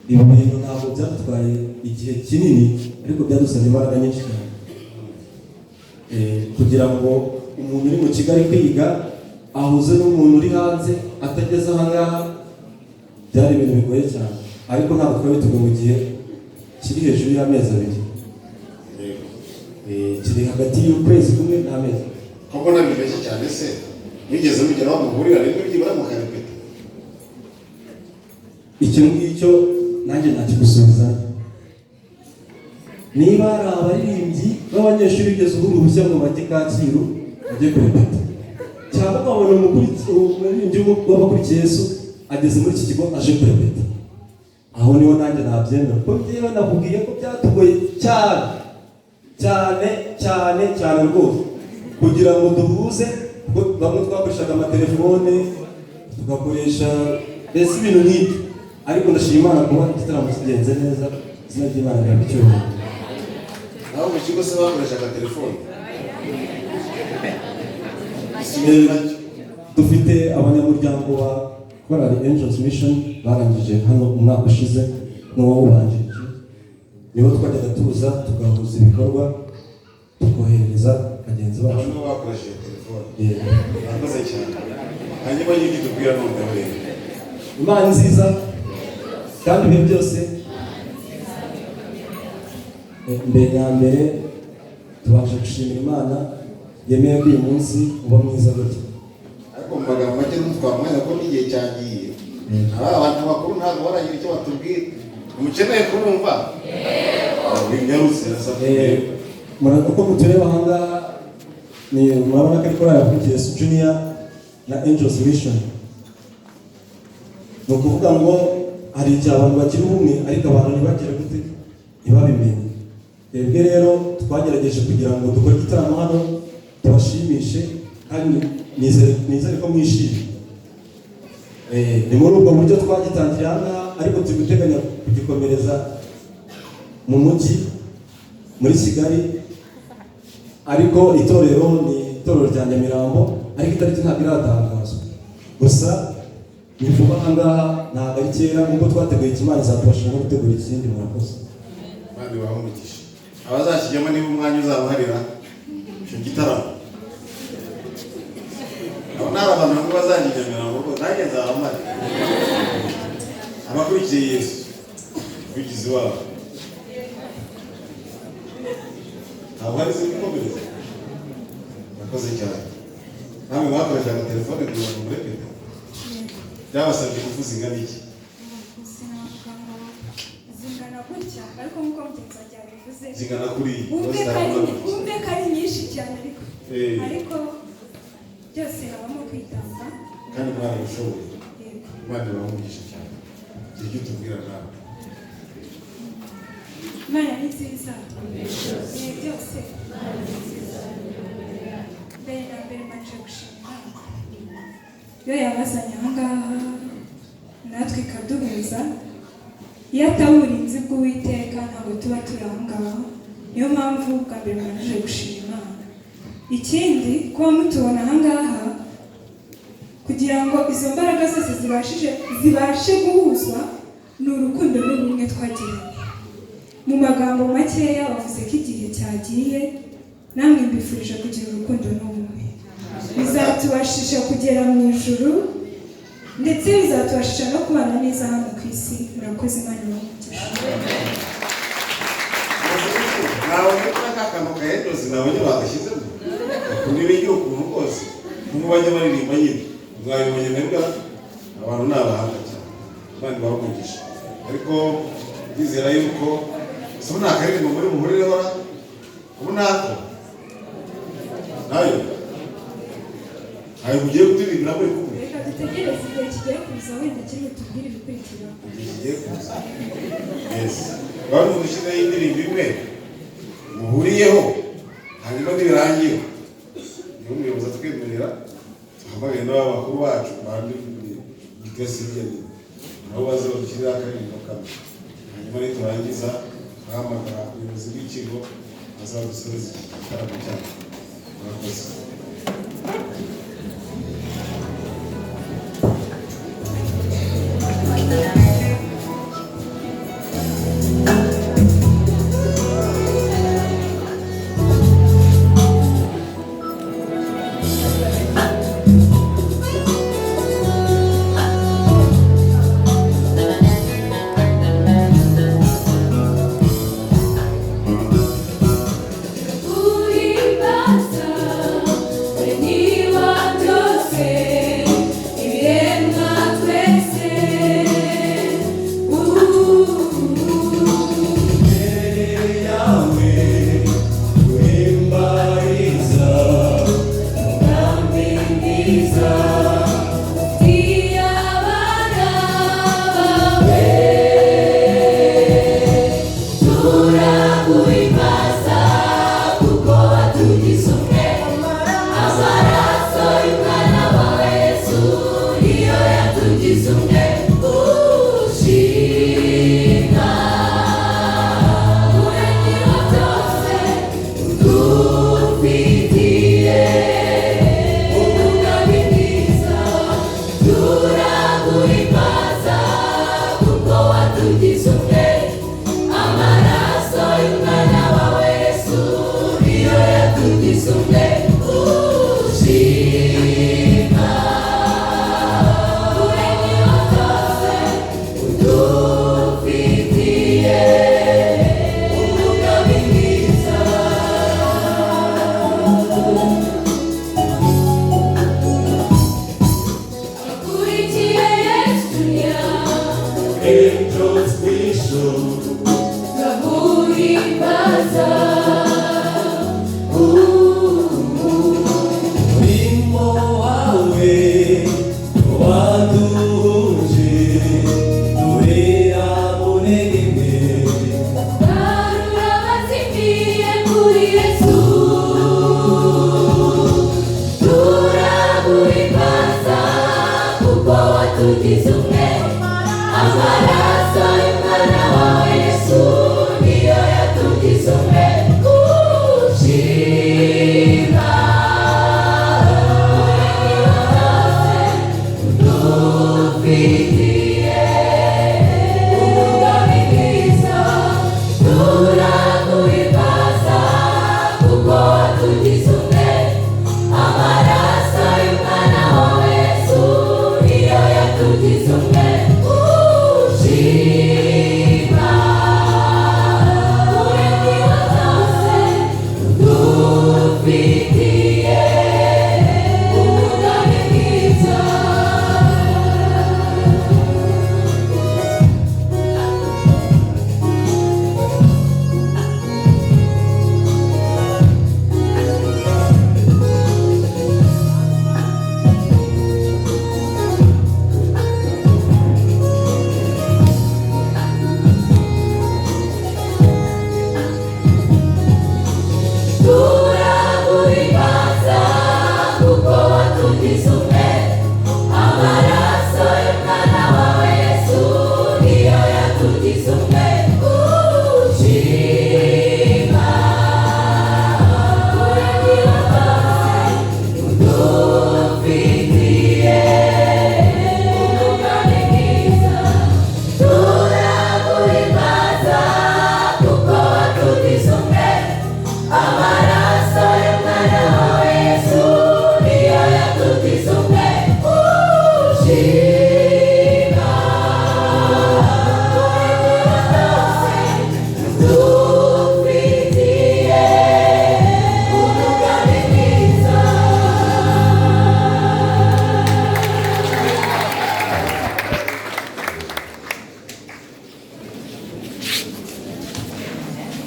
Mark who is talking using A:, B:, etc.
A: ibi bintu ntabwo byatwaye igihe kinini ariko byadusabye imbaraga nyinshi cyane kugira ngo umuntu uri mu Kigali kwiga ahuze n'umuntu uri hanze atageze aha ngaha byari ibintu bigoye cyane ariko ntabwo twabiteguye mu gihe kiri hejuru y'amezi abiri kiri hagati y'ukwezi kumwe n'amezi
B: koko nabibeshye cyane se nigeze mugera aho muhurira rero byibura mukarepeta
A: icyo ngicyo nanjye nakigusubiza niba ari abaririmbyi b'abanyeshuri bigeze ubu uruhushya ngo bajye Kacyiru bajye kurepeta cyangwa ukabona umuririmbyi w'abakurikiye Yesu ageze muri iki kigo aje kurepeta aho niho nanjye nabyemera kuko njyewe nakubwiye ko byatugoye cyane rwose kugira ngo duhuze kuko bamwe twakoreshaga amatelefone tugakoresha mbese ibintu nk'ibyo ariko ndashima Imana kuba igitaramo kigenze neza izina ry'Imana rirabicyubahiro
B: aho mu kigo se bakoreshaga telefone
A: dufite abanyamuryango wa Korali Angels Mission barangije hano umwaka ushize n'uwawubanjirije nibo twajyaga tuza tugahuza ibikorwa tukohereza bagenzi bacu
B: nibo bakoresheje telefone bakoze cyane hanyuma y'ibyo tubwira n'umugabo rero
A: Imana nziza kandi ibihe byose mbere na mbere tubasha gushimira Imana yemeye ko uyu munsi uba mwiza gutya
B: ariko mu magambo make ntitwamwanya ko n'igihe cyagiye abantu bakuru ntabwo baragira icyo batubwira umukeneye kurumva
A: uko mutureba aha ngaha murabona ko ari korali yakurikiye Yesu Junior na Angels Mission ni ukuvuga ngo hari igihe abantu bagira ubumwe ariko abantu ntibagire gute ntibabimenye twebwe rero twagerageje kugira ngo dukore igitaramo hano tubashimishe kandi nizere ko mwishimye ni muri ubwo buryo twagitangiye aha ngaha ariko turi guteganya kugikomereza mu mujyi muri Kigali ariko itorero ni itorero rya Nyamirambo ariko itariki ntabwo iratangazwa gusa ni vuba aha ngaha ntabwo ari kera nk'uko twateguye Imana izatubasha no gutegura ikindi murakoze
B: abandi bahumugisha abazakijyamo niba umwanya uzabuharira icyo gitaramo abo ni abantu bamwe bazakijyamira ngo nanjye nzabamare abakurikiye Yesu umuvugizi wabo ntabwo ari zimwe ikomereza murakoze cyane namwe mwakoreshaga telefone kugira ngo murepete byabasabye kuvuza ingana iki
C: zingana gutya ariko nk'uko mugenzi wanjye yabivuze
B: zingana kuri
C: wumve ko ari nyinshi cyane ariko byose habamo kwitanga
B: kandi mwarabishoboye Imana ibamugisha cyane igihe cyo tubwira nawe
C: Imana ni nziza ibihe byose mbere na mbere mbanje gushima iyo yabazanye aha ngaha natwe ikaduhuza iyo ataba uburinzi bw'Uwiteka ntabwo tuba turi aha ngaha niyo mpamvu bwa mbere mbanje gushima ikindi kuba mutubona aha ngaha kugira ngo izo mbaraga zose zibashe guhuzwa ni urukundo n'ubumwe twagiranye mu magambo makeya bavuze ko igihe cyagiye namwe mbifurije kugira urukundo n'ubumwe bizatubashisha kugera mu ijuru ndetse bizatubashisha no kubana neza hano ku isi murakoze Imana ibamugisha
B: nawe niba n'akantu ka Angels nabonye bagashyizemo niba igihe ukuntu kose nk'ubu bajya baririmba nyine mwabibonye mwebwe abantu ni abahanga cyane Imana ibamugisha ariko bizera yuko so nta karirimbo muri muhurireho ubu nako nayo ayo mugiye guturirimbira muri kumwe
C: reka dutegereze igihe kigiye kuza wenda kimwe tubwire ibikurikira
B: kigiye kuza yes bari mu dushyira y'indirimbo imwe muhuriyeho hanyuma nibirangiye niyo umuyobozi atwemerera tuhamagaye n'abakuru bacu bandi gitesi y'igeni nabo baze badushyirira akaririmbo kamwe hanyuma niturangiza bahamagara ubuyobozi bw'ikigo bazadusoreza igitaramo cyacu murakoze
A: Angels we show